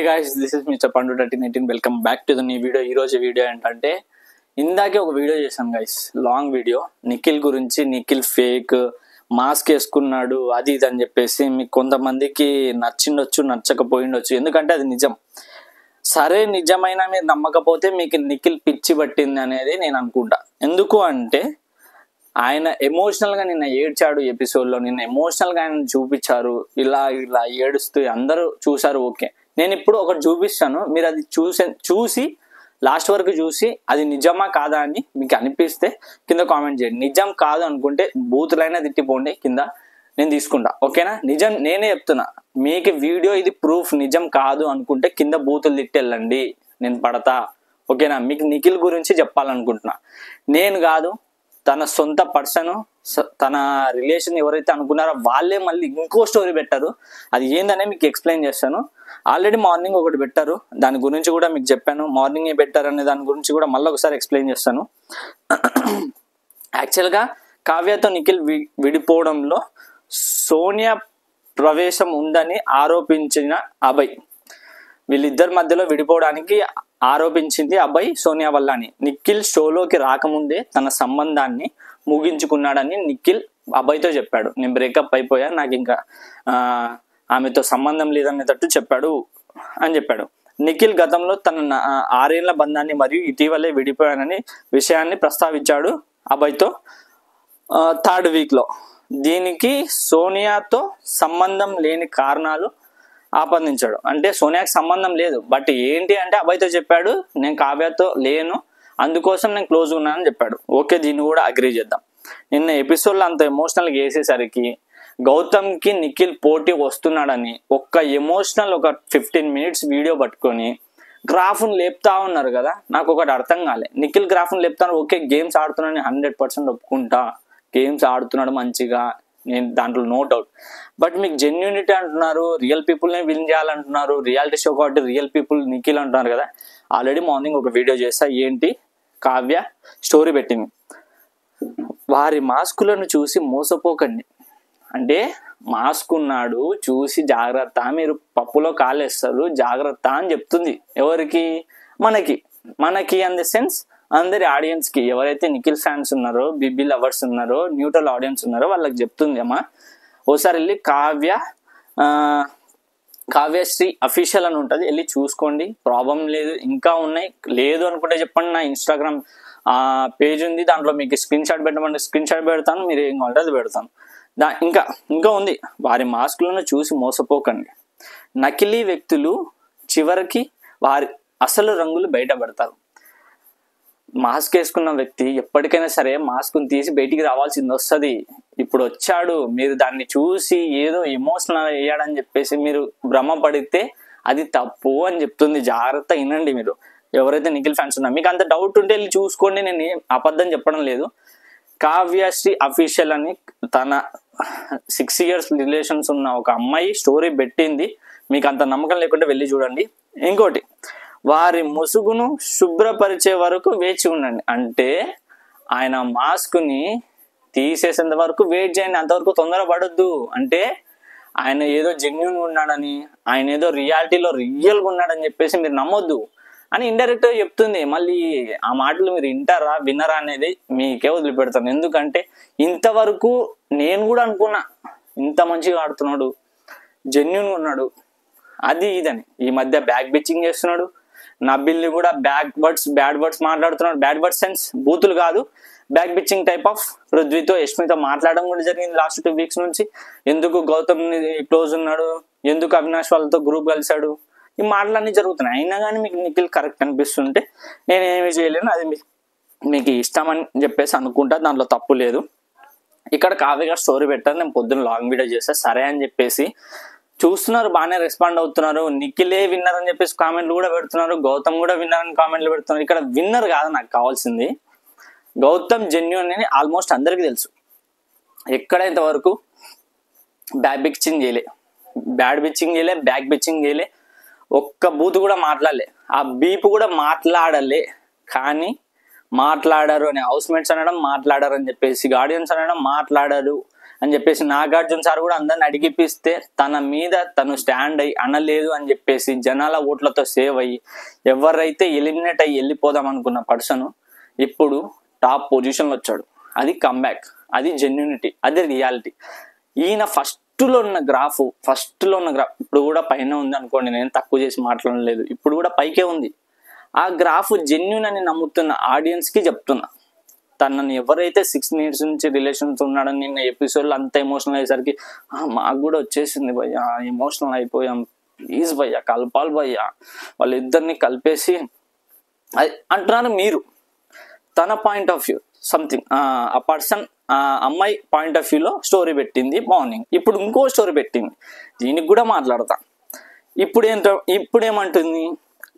guys, this is Mr. Pandu 1318. Welcome back to the new video. ఈ రోజు video ఏంటంటే ఇందాకే ఒక వీడియో చేశాను గైస్, లాంగ్ వీడియో. నిఖిల్ గురించి, నిఖిల్ ఫేక్ మాస్క్ వేసుకున్నాడు అది ఇది అని చెప్పేసి మీకు కొంతమందికి నచ్చిండొచ్చు, నచ్చకపోయిండొచ్చు. ఎందుకంటే అది నిజం. సరే, నిజమైనా మీరు నమ్మకపోతే మీకు నిఖిల్ పిచ్చి పట్టింది అనేది నేను అనుకుంటా. ఎందుకు అంటే ఆయన ఎమోషనల్గా నిన్న ఏడ్చాడు ఎపిసోడ్లో. నిన్న ఎమోషనల్గా ఆయన చూపించారు, ఇలా ఇలా ఏడుస్తూ అందరూ చూశారు. ఓకే, నేను ఇప్పుడు ఒకటి చూపిస్తాను, మీరు అది చూసి లాస్ట్ వరకు చూసి అది నిజమా కాదా అని మీకు అనిపిస్తే కింద కామెంట్ చేయండి. నిజం కాదు అనుకుంటే బూతులైనా తిట్టిపోండి, కింద నేను తీసుకుంటా. ఓకేనా? నిజం నేనే చెప్తున్నా, మీకు వీడియో ఇది ప్రూఫ్ నిజం కాదు అనుకుంటే కింద బూతులు తిట్టెళ్ళండి, నేను పడతా. ఓకేనా? మీకు నిఖిల్ గురించి చెప్పాలనుకుంటున్నా. నేను కాదు, తన సొంత పర్సన్, తన రిలేషన్ ఎవరైతే అనుకున్నారో వాళ్ళే మళ్ళీ ఇంకో స్టోరీ పెట్టారు. అది ఏందనే మీకు ఎక్స్ప్లెయిన్ చేస్తాను. ఆల్రెడీ మార్నింగ్ ఒకటి పెట్టారు, దాని గురించి కూడా మీకు చెప్పాను. మార్నింగ్ ఏ పెట్టారు అనే దాని గురించి కూడా మళ్ళీ ఒకసారి ఎక్స్ప్లెయిన్ చేస్తాను. యాక్చువల్గా కావ్యతో నిఖిల్ విడిపోవడంలో సోనియా ప్రవేశం ఉందని ఆరోపించిన అభయ్, వీళ్ళిద్దరి మధ్యలో విడిపోవడానికి ఆరోపించింది అభయ్ సోనియా వల్ల అని. నిఖిల్ షోలోకి రాకముందే తన సంబంధాన్ని ముగించుకున్నాడని నిఖిల్ అభయ్తో చెప్పాడు. నేను బ్రేకప్ అయిపోయా, నాకు ఇంకా ఆమెతో సంబంధం లేదనేటట్టు చెప్పాడు అని చెప్పాడు. నిఖిల్ గతంలో తన 6 ఏళ్ల బంధాన్ని మరియు ఇటీవలే విడిపోయానని విషయాన్ని ప్రస్తావించాడు అభయ్తో 3rd వీక్లో. దీనికి సోనియాతో సంబంధం లేని కారణాలు ఆపాదించాడు. అంటే సోనియాకి సంబంధం లేదు, బట్ ఏంటి అంటే అభయ్తో చెప్పాడు, నేను కావ్యతో లేను, అందుకోసం నేను క్లోజ్ ఉన్నానని చెప్పాడు. ఓకే, దీన్ని కూడా అగ్రీ చేద్దాం. నిన్న ఎపిసోడ్లో అంత ఎమోషనల్గా వేసేసరికి గౌతమ్కి నిఖిల్ పోటీ వస్తున్నాడని ఒక ఎమోషనల్ ఒక 15 మినిట్స్ వీడియో పట్టుకొని గ్రాఫ్ను లేపుతా ఉన్నారు కదా. నాకు ఒకటి అర్థం కాలే, నిఖిల్ గ్రాఫ్ను లేపుతాను. ఓకే, గేమ్స్ ఆడుతున్నాను 100% ఒప్పుకుంటా, గేమ్స్ ఆడుతున్నాడు మంచిగా, నేను దాంట్లో నో డౌట్. బట్ మీకు జెన్యూనిటీ అంటున్నారు, రియల్ పీపుల్ని విన్ చేయాలంటున్నారు, రియాలిటీ షో కాబట్టి రియల్ పీపుల్ నిఖిల్ అంటున్నారు కదా. ఆల్రెడీ మార్నింగ్ ఒక వీడియో చేస్తా. ఏంటి, కావ్య స్టోరీ పెట్టింది, వారి మాస్కులను చూసి మోసపోకండి. అంటే మాస్క్ ఉన్నాడు చూసి జాగ్రత్త, మీరు పప్పులో కాలేస్తారు జాగ్రత్త అని చెప్తుంది. ఎవరికి? మనకి అన్ ది సెన్స్ అందరి ఆడియన్స్కి, ఎవరైతే నిఖిల్ ఫ్యాన్స్ ఉన్నారో, బిబి లవర్స్ ఉన్నారో, న్యూట్రల్ ఆడియన్స్ ఉన్నారో వాళ్ళకి చెప్తుంది. అమ్మా ఓసారి వెళ్ళి కావ్యశ్రీ అఫీషియల్ అని ఉంటుంది, వెళ్ళి చూసుకోండి, ప్రాబ్లం లేదు. ఇంకా ఉన్నాయి, లేదు అనుకుంటే చెప్పండి, నా ఇన్స్టాగ్రామ్ పేజ్ ఉంది, దాంట్లో మీకు స్క్రీన్ షాట్ పెట్టమంటే స్క్రీన్ షాట్ పెడతాను, మీరు ఏం కావాలంటే అది పెడతాను. ఇంకా ఉంది, వారి మాస్కులను చూసి మోసపోకండి. నకిలీ వ్యక్తులు చివరికి వారి అసలు రంగులు బయట పెడతారు. మాస్క్ వేసుకున్న వ్యక్తి ఎప్పటికైనా సరే మాస్క్ని తీసి బయటికి రావాల్సింది వస్తుంది. ఇప్పుడు వచ్చాడు, మీరు దాన్ని చూసి ఏదో ఎమోషనల్ అయ్యాడని చెప్పేసి మీరు భ్రమపడితే అది తప్పు అని చెప్తుంది. జాగ్రత్త వినండి మీరు, ఎవరైతే నిఖిల్ ఫ్యాన్స్ ఉన్నా. మీకు అంత డౌట్ ఉంటే వెళ్ళి చూసుకోండి, నేను అబద్ధం చెప్పడం లేదు. కావ్యశ్రీ అఫీషియల్ అని తన 6 years రిలేషన్స్ ఉన్న ఒక అమ్మాయి స్టోరీ పెట్టింది. మీకు అంత నమ్మకం లేకుంటే వెళ్ళి చూడండి. ఇంకోటి, వారి ముసుగును శుభ్రపరిచే వరకు వేచి ఉండండి. అంటే ఆయన మాస్క్ని తీసేసేంత వరకు వెయిట్ చేయండి, అంతవరకు తొందరపడొద్దు. అంటే ఆయన ఏదో జెన్యూన్గా ఉన్నాడని, ఆయన ఏదో రియాలిటీలో రియల్గా ఉన్నాడని చెప్పేసి మీరు నమ్మొద్దు అని ఇండైరెక్ట్గా చెప్తుంది. మళ్ళీ ఆ మాటలు మీరు విన్నరా అనేది మీకే వదిలిపెడతాను. ఎందుకంటే ఇంతవరకు నేను కూడా అనుకున్నా, ఇంత మంచిగా ఆడుతున్నాడు, జెన్యూన్గా ఉన్నాడు, అది ఇదని. ఈ మధ్య బ్యాక్ బిచ్చింగ్ చేస్తున్నాడు, నబిల్ని కూడా బ్యాడ్ వర్డ్స్ మాట్లాడుతున్నాడు. బ్యాడ్ వర్డ్స్ సెన్స్ బూతులు కాదు, బ్యాక్ బిచ్చింగ్ టైప్ ఆఫ్. పృథ్వీతో, యష్మితో మాట్లాడడం కూడా జరిగింది లాస్ట్ 2 weeks నుంచి. ఎందుకు గౌతమ్ క్లోజ్ ఉన్నాడు, ఎందుకు అవినాష్ వాళ్ళతో గ్రూప్ కలిశాడు, ఈ మాటలన్నీ జరుగుతున్నాయి. అయినా కానీ మీకు నిఖిల్ కరెక్ట్ అనిపిస్తుంటే నేను ఏమి చేయలేను, అది మీకు ఇష్టం అని చెప్పేసి అనుకుంటా, దాంట్లో తప్పు లేదు. ఇక్కడ కావ్య గారు స్టోరీ పెట్టారు, నేను పొద్దున్న లాంగ్ వీడియో చేస్తే సరే అని చెప్పేసి చూస్తున్నారు, బాగానే రెస్పాండ్ అవుతున్నారు. నిఖిలే విన్నర్ అని చెప్పేసి కామెంట్లు కూడా పెడుతున్నారు, గౌతమ్ కూడా విన్నర్ అని కామెంట్లు పెడుతున్నారు. ఇక్కడ విన్నర్ కాదు నాకు కావాల్సింది, గౌతమ్ జెన్యూన్ అని ఆల్మోస్ట్ అందరికీ తెలుసు. ఎక్కడైతే వరకు బ్యాక్ బిచ్చింగ్ చేయలే, బ్యాక్ బిచ్చింగ్ చేయలే, ఒక్క బూత్ కూడా మాట్లాడలే, ఆ బీప్ కూడా మాట్లాడలే. కానీ మాట్లాడారు అని హౌస్ మేట్స్ అనడం, మాట్లాడారు అని చెప్పేసి ఆడియన్స్ అనడం, మాట్లాడారు అని చెప్పేసి నాగార్జున సార్ కూడా అందరిని అడిగిపిస్తే తన మీద తను స్టాండ్ అయ్యి అనలేదు అని చెప్పేసి జనాల ఓట్లతో సేవ్ అయ్యి ఎవరైతే ఎలిమినేట్ అయ్యి వెళ్ళిపోదాం అనుకున్న పర్సన్ ఇప్పుడు టాప్ పొజిషన్లో వచ్చాడు. అది కంబ్యాక్, అది జెన్యూనిటీ, అది రియాలిటీ. ఈయన ఫస్ట్లో ఉన్న గ్రాఫ్ ఇప్పుడు కూడా పైన ఉంది అనుకోండి, నేను తక్కువ చేసి మాట్లాడలేదు, ఇప్పుడు కూడా పైకే ఉంది. ఆ గ్రాఫ్ జెన్యూన్ అని నమ్ముతున్న ఆడియన్స్కి చెప్తున్నా, తనని ఎవరైతే 6 minutes నుంచి రిలేషన్స్ ఉన్నాడని నిన్న ఎపిసోడ్లో అంత ఎమోషనల్ అయ్యేసరికి మాకు కూడా వచ్చేసింది భయ్య, ఎమోషనల్ అయిపోయాం, ప్లీజ్ భయ్య కలపాలి భయ్య, వాళ్ళిద్దరిని కలిపేసి అంటున్నారు మీరు. తన పాయింట్ ఆఫ్ వ్యూ సంథింగ్, ఆ పర్సన్ అమ్మాయి పాయింట్ ఆఫ్ వ్యూలో స్టోరీ పెట్టింది మార్నింగ్, ఇప్పుడు ఇంకో స్టోరీ పెట్టింది, దీనికి కూడా మాట్లాడతా. ఇప్పుడేమంటుంది,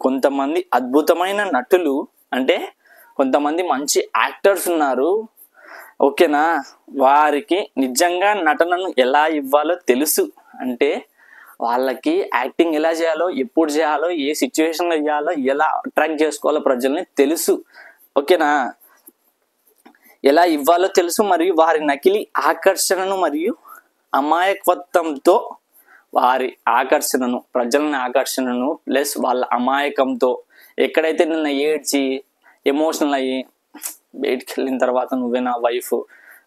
కొంతమంది అద్భుతమైన నటులు అంటే కొంతమంది మంచి యాక్టర్స్ ఉన్నారు, ఓకేనా, వారికి నిజంగా నటనను ఎలా ఇవ్వాలో తెలుసు, అంటే వాళ్ళకి యాక్టింగ్ ఎలా చేయాలో, ఎప్పుడు చేయాలో, ఏ సిచ్యువేషన్లో చేయాలో, ఎలా అట్రాక్ట్ చేసుకోవాలో ప్రజల్ని తెలుసు, ఓకేనా, ఎలా ఇవ్వాలో తెలుసు. మరియు వారి నకిలీ ఆకర్షణను మరియు అమాయకత్వంతో వారి ఆకర్షణను, ప్రజలని ఆకర్షణను ప్లస్ వాళ్ళ అమాయకంతో ఎక్కడైతే నిన్న ఏడ్చి ఎమోషనల్ అయ్యి బయటికి వెళ్ళిన తర్వాత నువ్వే నా వైఫ్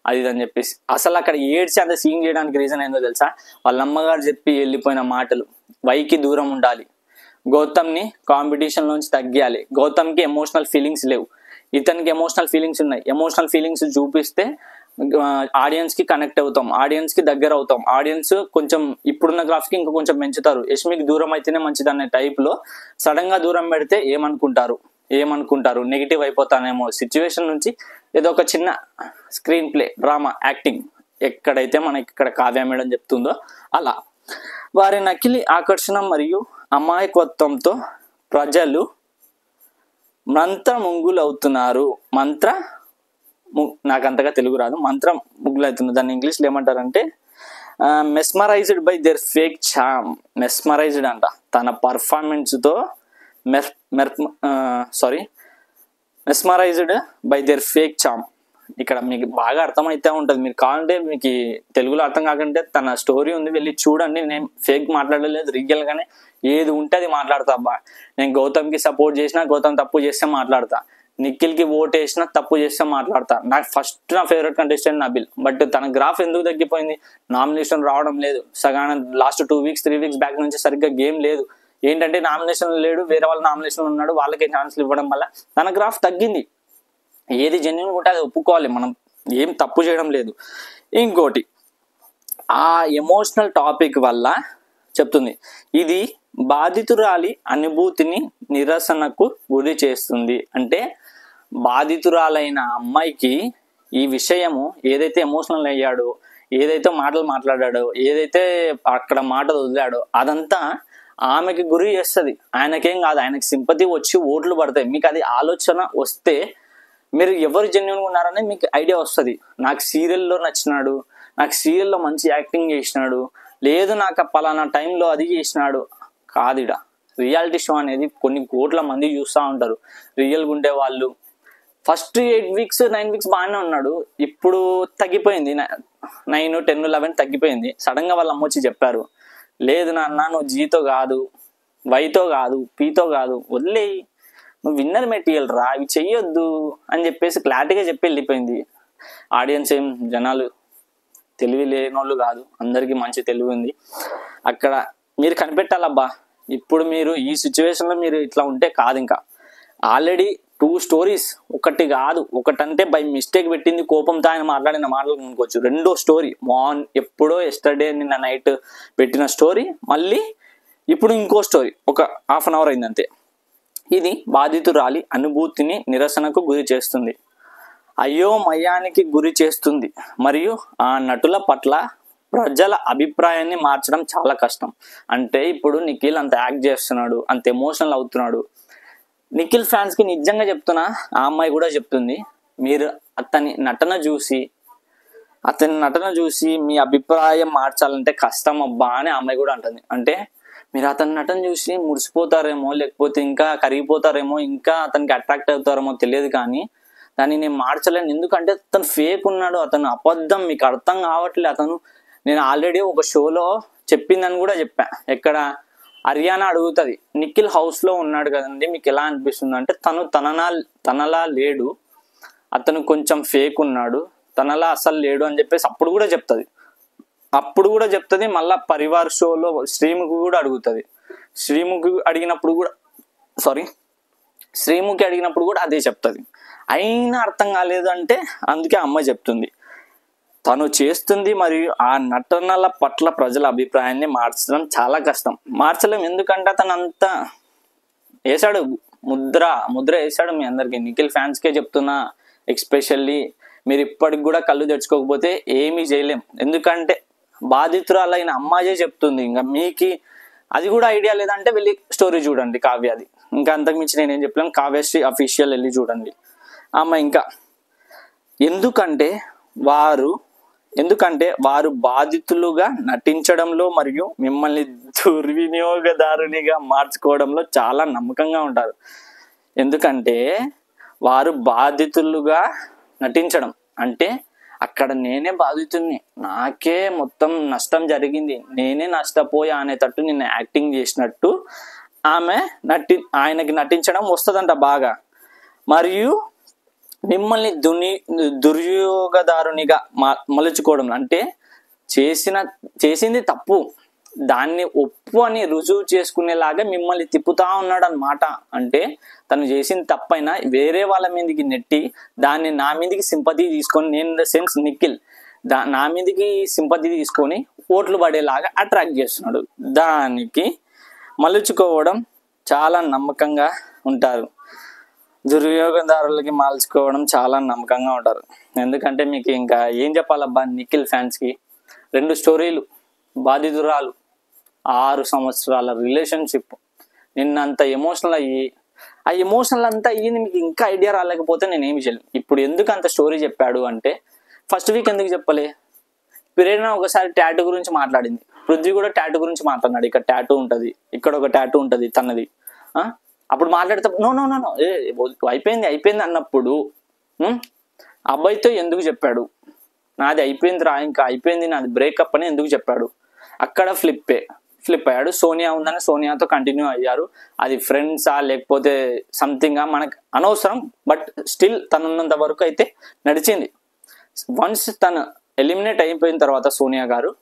అది అని చెప్పేసి అసలు అక్కడ ఏడ్చి అంత సీన్ చేయడానికి రీజన్ ఏందో తెలుసా, వాళ్ళ అమ్మగారు చెప్పి వెళ్ళిపోయిన మాటలు. వైకి దూరం ఉండాలి, గౌతమ్ని కాంపిటీషన్ నుంచి తగ్గియాలి, గౌతమ్కి ఎమోషనల్ ఫీలింగ్స్ లేవు, ఇతనికి ఎమోషనల్ ఫీలింగ్స్ ఉన్నాయి, ఎమోషనల్ ఫీలింగ్స్ చూపిస్తే ఆడియన్స్ కి కనెక్ట్ అవుతాం, ఆడియన్స్ కి దగ్గర అవుతాం, ఆడియన్స్ కొంచెం ఇప్పుడున్న గ్రాఫ్ కి ఇంకా కొంచెం పెంచుతారు, యష్మికి దూరం అయితేనే మంచిది అనే టైప్ లో సడన్ గా దూరం పెడితే ఏమనుకుంటారు నెగిటివ్ అయిపోతానేమో సిచ్యువేషన్ నుంచి ఏదో ఒక చిన్న స్క్రీన్ ప్లే డ్రామా యాక్టింగ్ ఎక్కడైతే మనకి ఇక్కడ కావ్య మేడం చెప్తుందో అలా వారి నకిలీ ఆకర్షణ మరియు అమాయకత్వంతో ప్రజలు మంత్రముగ్గులవుతున్నారు. నాకు అంతగా తెలుగు రాదు, మంత్రం ముగ్గులవుతున్నారు, దాన్ని ఇంగ్లీష్లో ఏమంటారంటే mesmerised by their fake charm. Mesmerised అంట, తన పర్ఫార్మెన్స్తో మెస్మరైజ్డ్ బై దేర్ ఫేక్ చామ్. ఇక్కడ మీకు బాగా అర్థమైతే ఉంటుంది, మీరు కావాలంటే మీకు తెలుగులో అర్థం కాకుంటే తన స్టోరీ ఉంది, వెళ్ళి చూడండి. నేను ఫేక్ మాట్లాడలేదు, రియల్ గానే ఏది ఉంటే అది మాట్లాడతా. అబ్బా నేను గౌతమ్కి సపోర్ట్ చేసినా, గౌతమ్ తప్పు చేస్తే మాట్లాడతా, నిఖిల్కి ఓట్ వేసినా తప్పు చేస్తే మాట్లాడతా. నాకు ఫస్ట్ నా ఫేవరెట్ కంటెస్టెంట్ నబిల్, బట్ తన గ్రాఫ్ ఎందుకు తగ్గిపోయింది, నామినేషన్ రావడం లేదు, సగాన లాస్ట్ 2 weeks 3 weeks బ్యాక్ నుంచి సరిగ్గా గేమ్ లేదు, ఏంటంటే నామినేషన్ లేడు, వేరే వాళ్ళ నామినేషన్ ఉన్నాడు, వాళ్ళకే ఛాన్స్లు ఇవ్వడం వల్ల తన గ్రాఫ్ తగ్గింది. ఏది జెన్యూన్ ఉంటే అది ఒప్పుకోవాలి, మనం ఏం తప్పు చేయడం లేదు. ఇంకోటి ఆ ఎమోషనల్ టాపిక్ వల్ల చెప్తుంది, ఇది బాధితురాలి అనుభూతిని నిరసనకు గురి చేస్తుంది. అంటే బాధితురాలైన అమ్మాయికి ఈ విషయము ఏదైతే ఎమోషనల్ అయ్యాడో, ఏదైతే మాటలు మాట్లాడాడో, ఏదైతే అక్కడ మాటలు వదిలాడో అదంతా ఆమెకి గురి చేస్తుంది. ఆయనకేం కాదు, ఆయనకి సింపతి వచ్చి ఓట్లు పడతాయి. మీకు అది ఆలోచన వస్తే మీరు ఎవరు జెన్యూన్గా ఉన్నారని మీకు ఐడియా వస్తుంది. నాకు సీరియల్లో నచ్చినాడు, నాకు సీరియల్లో మంచి యాక్టింగ్ చేసినాడు, లేదు నాకు పలానా టైంలో అది చేసినాడు కాదుడా. రియాలిటీ షో అనేది కొన్ని కోట్ల మంది చూస్తూ ఉంటారు, రియల్గా ఉండే వాళ్ళు. ఫస్ట్ 8 weeks 9 weeks బాగానే ఉన్నాడు, ఇప్పుడు తగ్గిపోయింది, 9 10 11 తగ్గిపోయింది. సడన్గా వాళ్ళ అమ్మ వచ్చి చెప్పారు, లేదు నాన్న నువ్వు జీతో కాదు, వైతో కాదు, పీతో కాదు, వదిలేయి, నువ్వు విన్నర్ మెటీరియల్ రా, ఇవి చెయ్యొద్దు అని చెప్పేసి క్లారిటీగా చెప్పి వెళ్ళిపోయింది. ఆడియన్స్ ఏం జనాలు తెలివి లేనోళ్ళు కాదు, అందరికీ మంచి తెలివి ఉంది. అక్కడ మీరు కనిపెట్టాలబ్బా, ఇప్పుడు మీరు ఈ సిచ్యువేషన్లో మీరు ఇట్లా ఉంటే కాదు. ఇంకా ఆల్రెడీ 2 stories, ఒకటి కాదు, ఒకటంటే బై మిస్టేక్ పెట్టింది, కోపంతో ఆయన మాట్లాడిన మాటలు అనుకోవచ్చు. 2వ స్టోరీ ఎప్పుడో ఎస్టర్డే నిన్న నైట్ పెట్టిన స్టోరీ, మళ్ళీ ఇప్పుడు ఇంకో స్టోరీ ఒక 1/2 hour అయింది అంతే. ఇది బాధితురాలి అనుభూతిని నిరసనకు గురి చేస్తుంది, అయోమయానికి గురి చేస్తుంది, మరియు ఆ నటుల పట్ల ప్రజల అభిప్రాయాన్ని మార్చడం చాలా కష్టం. అంటే ఇప్పుడు నిఖిల్ అంత యాక్ట్ చేస్తున్నాడు, అంత ఎమోషనల్ అవుతున్నాడు. నిఖిల్ ఫ్యాన్స్కి నిజంగా చెప్తున్నా, ఆ అమ్మాయి కూడా చెప్తుంది, మీరు అతని నటన చూసి మీ అభిప్రాయం మార్చాలంటే కష్టం అబ్బా అని అమ్మాయి కూడా అంటుంది. అంటే మీరు అతని నటన చూసి మురిసిపోతారేమో, లేకపోతే ఇంకా కరిగిపోతారేమో, ఇంకా అతనికి అట్రాక్ట్ అవుతారేమో తెలియదు, కానీ దాన్ని నేను మార్చలేను, ఎందుకంటే అతను ఫేక్ ఉన్నాడు, అతను అబద్ధం, మీకు అర్థం కావట్లేదు అతను. నేను ఆల్రెడీ ఒక షోలో చెప్పిందని కూడా చెప్పా. ఎక్కడ హర్యానా అడుగుతుంది, నిఖిల్ హౌస్లో ఉన్నాడు కదండి మీకు ఎలా అనిపిస్తుంది అంటే, తను తనలా లేడు, అతను కొంచెం ఫేక్ ఉన్నాడు, తనలా అసలు లేడు అని చెప్పేసి అప్పుడు కూడా చెప్తుంది. మళ్ళీ పరివార్ షోలో శ్రీముఖి కూడా అడుగుతుంది. శ్రీముఖి అడిగినప్పుడు కూడా అదే చెప్తుంది. అయినా అర్థం కాలేదు అంటే అందుకే అమ్మ చెప్తుంది, తను చేస్తుంది మరియు ఆ నటనల పట్ల ప్రజల అభిప్రాయాన్ని మార్చడం చాలా కష్టం. మార్చలేం, ఎందుకంటే అతను అంతా వేసాడు, ముద్ర వేసాడు మీ అందరికి. నిఖిల్ ఫ్యాన్స్కే చెప్తున్నా, ఎక్స్పెషల్లీ మీరు ఇప్పటికి కూడా కళ్ళు తెచ్చుకోకపోతే ఏమీ చేయలేం, ఎందుకంటే బాధితురాలైన అమ్మాయే చెప్తుంది. ఇంకా మీకు అది కూడా ఐడియా లేదంటే వెళ్ళి స్టోరీ చూడండి కావ్యది, ఇంకా అంతకుమించి నేనేం చెప్పలేను. కావ్యశ్రీ అఫీషియల్ వెళ్ళి చూడండి. అమ్మ ఇంకా ఎందుకంటే వారు బాధితులుగా నటించడంలో మరియు మిమ్మల్ని దుర్వినియోగదారునిగా మార్చుకోవడంలో చాలా నమ్మకంగా ఉంటారు. ఎందుకంటే వారు బాధితులుగా నటించడం అంటే అక్కడ నేనే బాధితుడిని, నాకే మొత్తం నష్టం జరిగింది, నేనే నష్టపోయా అనేటట్టు నిన్న యాక్టింగ్ చేసినట్టు ఆయనకి నటించడం వస్తుందంట బాగా. మరియు మిమ్మల్ని దుర్యోగదారునిగా మలుచుకోవడం అంటే చేసింది తప్పు, దాన్ని ఒప్పు అని రుజువు చేసుకునేలాగా మిమ్మల్ని తిప్పుతా ఉన్నాడు అన్నమాట. అంటే తను చేసిన తప్పైనా వేరే వాళ్ళ మీదకి నెట్టి దాన్ని నా మీదకి సింపతి తీసుకొని, నేను ద సెన్స్ నిఖిల్ నా మీదకి సింపతి తీసుకొని ఓట్లు పడేలాగా అట్రాక్ట్ చేస్తున్నాడు. దానికి మలుచుకోవడం చాలా నమ్మకంగా ఉంటారు, దుర్యోగదారులకి మార్చుకోవడం చాలా నమ్మకంగా ఉంటారు. ఎందుకంటే మీకు ఇంకా ఏం చెప్పాలబ్బా, నిఖిల్ ఫ్యాన్స్కి 2 స్టోరీలు, బాధితురాలు, 6 సంవత్సరాల రిలేషన్షిప్, నిన్నంత ఎమోషనల్ అయ్యి ఆ ఎమోషనల్ అంతా అయ్యింది మీకు ఇంకా ఐడియా రాలేకపోతే నేనేమి చేయలేను. ఇప్పుడు ఎందుకు అంత స్టోరీ చెప్పాడు అంటే, ఫస్ట్ వీక్ ఎందుకు చెప్పలే, ప్రేరణ ఒకసారి టాటూ గురించి మాట్లాడింది, పృథ్వీ కూడా టాటూ గురించి మాట్లాడినాడు, ఇక్కడ టాటూ ఉంటుంది, ఇక్కడ ఒక టాటూ ఉంటుంది తనది. అప్పుడు మాట్లాడితే నో అయిపోయింది అన్నప్పుడు అబ్బాయితో ఎందుకు చెప్పాడు, నాది అయిపోయింది రా, ఇంకా అయిపోయింది నాది బ్రేకప్ అని ఎందుకు చెప్పాడు. అక్కడ ఫ్లిప్ అయ్యాడు. సోనియా ఉందని సోనియాతో కంటిన్యూ అయ్యారు. అది ఫ్రెండ్సా లేకపోతే సంథింగా మనకు అనవసరం, బట్ స్టిల్ తనున్నంత వరకు అయితే నడిచింది. వన్స్ తను ఎలిమినేట్ అయిపోయిన తర్వాత సోనియా గారు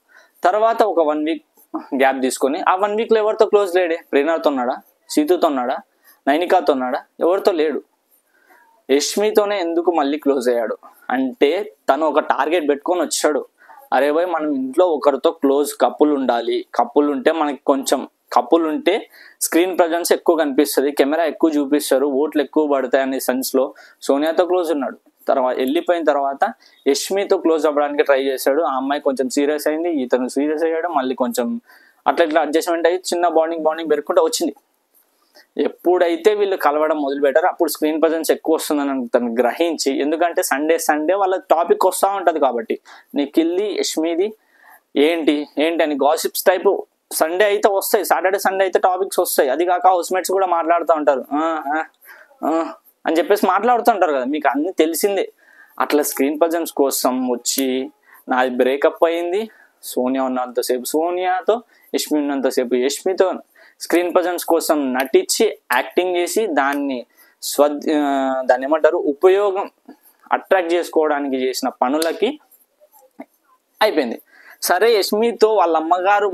తర్వాత ఒక 1 వీక్ గ్యాప్ తీసుకొని, ఆ 1 వీక్లో ఎవరితో క్లోజ్ లేడే, ప్రేరణతో ఉన్నాడా, సీతుతో ఉన్నాడా, నైనికాతో ఉన్నాడా, ఎవరితో లేడు. యష్మితోనే ఎందుకు మళ్ళీ క్లోజ్ అయ్యాడు అంటే, తను ఒక టార్గెట్ పెట్టుకొని వచ్చాడు, అరే భయ్ మనం ఇంట్లో ఒకరితో క్లోజ్ కపుల్ ఉండాలి, కపుల్ ఉంటే మనకి కొంచెం కపుల్ ఉంటే స్క్రీన్ ప్రజెన్స్ ఎక్కువ కనిపిస్తుంది, కెమెరా ఎక్కువ చూపిస్తారు, ఓట్లు ఎక్కువ పడతాయి అనే సెన్స్లో సోనియాతో క్లోజ్ ఉన్నాడు. వెళ్ళిపోయిన తర్వాత యష్మితో క్లోజ్ అవ్వడానికి ట్రై చేశాడు. ఆ అమ్మాయి కొంచెం సీరియస్ అయింది, ఇతను సీరియస్ అయ్యాడు, మళ్ళీ కొంచెం అట్లా అడ్జస్ట్మెంట్ అయ్యి చిన్న బాండింగ్ పెరుగుకుంటూ వచ్చింది. ఎప్పుడైతే వీళ్ళు కలవడం మొదలు పెట్టారో అప్పుడు స్క్రీన్ ప్రజెన్స్ ఎక్కువ వస్తుందని తను గ్రహించి, ఎందుకంటే సండే వాళ్ళ టాపిక్ వస్తూ ఉంటుంది కాబట్టి, నిఖిల్ది యష్మిది ఏంటి అని గాసిప్స్ టైపు సండే అయితే వస్తాయి, సాటర్డే సండే అయితే టాపిక్స్ వస్తాయి. అది కాక హౌస్మేట్స్ కూడా మాట్లాడుతూ ఉంటారు అని చెప్పేసి మాట్లాడుతూ ఉంటారు కదా, మీకు అన్ని తెలిసిందే. అట్లా స్క్రీన్ ప్రజెన్స్ కోసం వచ్చి నాది బ్రేకప్ అయింది, సోనియా ఉన్నంతసేపు సోనియాతో, యష్మి ఉన్నంతసేపు యష్మితో స్క్రీన్ ప్రజెన్స్ కోసం నటించి యాక్టింగ్ చేసి దాన్ని ఏమంటారు ఉపయోగం అట్రాక్ట్ చేసుకోవడానికి చేసిన పనులకి అయిపోయింది. సరే యష్మితో వాళ్ళ అమ్మగారు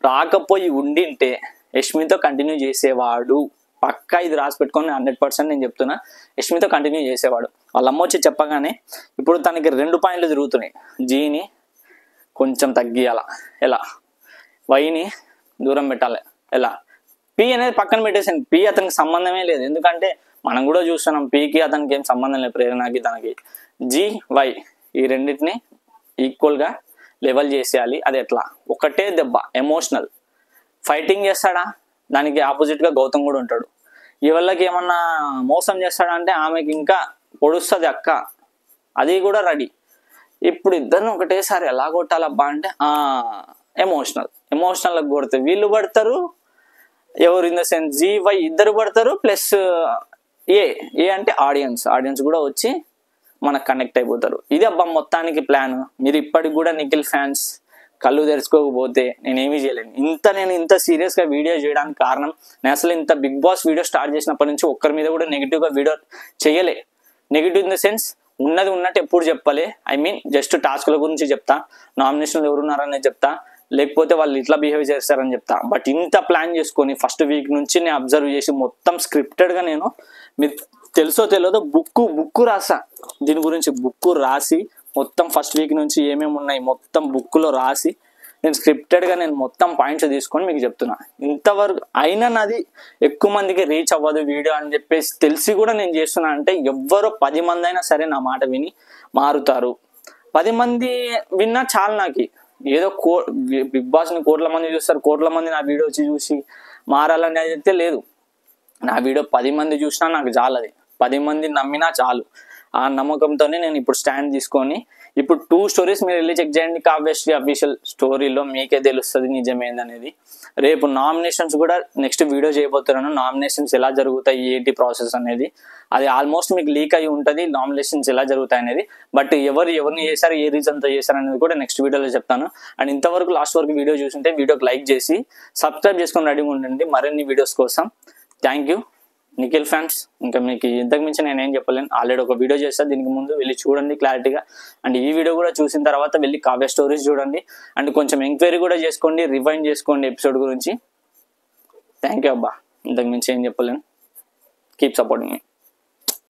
రాకపోయి ఉండింటే యష్మితో కంటిన్యూ చేసేవాడు, పక్కా ఇది రాసి పెట్టుకొని 100% నేను చెప్తున్నా, యష్మితో కంటిన్యూ చేసేవాడు. వాళ్ళ అమ్మ వచ్చి చెప్పగానే ఇప్పుడు తనకి 2 పాయింట్లు తిరుగుతున్నాయి. జీని కొంచెం తగ్గియాల ఎలా, వైని దూరం పెట్టాలి ఎలా, పి అనేది పక్కన పెట్టేసాను. పి అతనికి సంబంధమే లేదు, ఎందుకంటే మనం కూడా చూస్తున్నాం పికి అతనికి ఏం సంబంధం లేదు, ప్రేరణకి తనకి. జీ వై ఈ రెండింటిని ఈక్వల్గా లెవెల్ చేసేయాలి. అది ఎట్లా, ఒకటే దెబ్బ ఎమోషనల్ ఫైటింగ్ చేస్తాడా, దానికి ఆపోజిట్గా గౌతమ్ కూడా ఉంటాడు. వీళ్ళకి ఏమన్నా మోసం చేస్తాడా అంటే ఆమెకి ఇంకా పొడుస్తుంది అక్క, అది కూడా రెడీ. ఇప్పుడు ఇద్దరిని ఒకటేసారి ఎలా కొట్టాలబ్బా అంటే ఎమోషనల్గా కొడితే వీళ్ళు పడతారు, ఎవరు ఇన్ ద సెన్స్ జీవై ఇద్దరు పడతారు, ప్లస్ ఏ అంటే ఆడియన్స్ కూడా వచ్చి మనకు కనెక్ట్ అయిపోతారు. ఇది అబ్బా మొత్తానికి ప్లాన్. మీరు ఇప్పటికి కూడా నిఖిల్ ఫ్యాన్స్ కళ్ళు తెరుచుకోకపోతే నేనేమీ చేయలేను. నేను ఇంత సీరియస్గా వీడియో చేయడానికి కారణం, నేను అసలు ఇంత బిగ్ బాస్ వీడియో స్టార్ట్ చేసినప్పటి నుంచి ఒక్కరి మీద కూడా నెగిటివ్గా వీడియో చేయలే. నెగిటివ్ ఇన్ ద సెన్స్ ఉన్నది ఉన్నట్టు ఎప్పుడు చెప్పలే. ఐ మీన్ జస్ట్ టాస్క్ల గురించి చెప్తా, నామినేషన్లు ఎవరున్నారనేది చెప్తా, లేకపోతే వాళ్ళు ఇట్లా బిహేవ్ చేస్తారని చెప్తా. బట్ ఇంత ప్లాన్ చేసుకొని ఫస్ట్ వీక్ నుంచి నేను అబ్జర్వ్ చేసి మొత్తం స్క్రిప్టెడ్గా నేను, మీరు తెలుసో తెలియదో బుక్ రాసా దీని గురించి. బుక్ రాసి మొత్తం ఫస్ట్ వీక్ నుంచి ఏమేమి ఉన్నాయి మొత్తం బుక్లో రాసి నేను స్క్రిప్టెడ్గా నేను మొత్తం పాయింట్స్ తీసుకొని మీకు చెప్తున్నా. ఇంతవరకు అయినా నాది ఎక్కువ మందికి రీచ్ అవ్వదు వీడియో అని చెప్పేసి తెలిసి కూడా నేను చేస్తున్నా అంటే, ఎవ్వరో 10 మంది అయినా సరే నా మాట విని మారుతారు. 10 మంది విన్నా చాలు నాకు. ఏదో బిగ్ బాస్ని కోట్ల మంది చూస్తారు, కోట్ల మంది నా వీడియో వచ్చి చూసి మారాలని అయితే లేదు. నా వీడియో 10 మంది చూసినా నాకు చాలు, అది 10 మంది నమ్మినా చాలు. ఆ నమ్మకంతోనే నేను ఇప్పుడు స్టాండ్ తీసుకొని ఇప్పుడు 2 స్టోరీస్ మీరు వెళ్ళి చెక్ చేయండి. కావ్యశ్రీ అఫీషియల్ స్టోరీలో మీకే తెలుస్తుంది నిజమేందనేది. రేపు నామినేషన్స్ కూడా నెక్స్ట్ వీడియో చేయబోతున్నాను. నామినేషన్స్ ఎలా జరుగుతాయి ఏంటి ప్రాసెస్ అనేది, అది ఆల్మోస్ట్ మీకు లీక్ అయి ఉంటుంది నామినేషన్స్ ఎలా జరుగుతాయి అనేది. బట్ ఎవరిని చేశారు, ఏ రీజన్తో చేశారు అనేది కూడా నెక్స్ట్ వీడియోలో చెప్తాను. అండ్ ఇంతవరకు లాస్ట్ వరకు వీడియో చూస్తుంటే వీడియోకి లైక్ చేసి సబ్స్క్రైబ్ చేసుకొని రెడీగా ఉండండి మరిన్ని వీడియోస్ కోసం. Thank you Nikhil fans. ఇంకా మీకు ఇంతకు మించి నేనేం చెప్పలేను. ఆల్రెడీ ఒక వీడియో చేస్తాను, దీనికి ముందు వెళ్ళి చూడండి క్లారిటీగా. అండ్ ఈ వీడియో కూడా చూసిన తర్వాత వెళ్ళి కావ్య స్టోరీస్ చూడండి. అండ్ కొంచెం ఎంక్వైరీ కూడా చేసుకోండి, రివైండ్ చేసుకోండి ఎపిసోడ్ గురించి. థ్యాంక్ యూ అబ్బా, ఇంతకు మించి ఏం చెప్పలేను. కీప్ సపోర్టింగ్ మీ.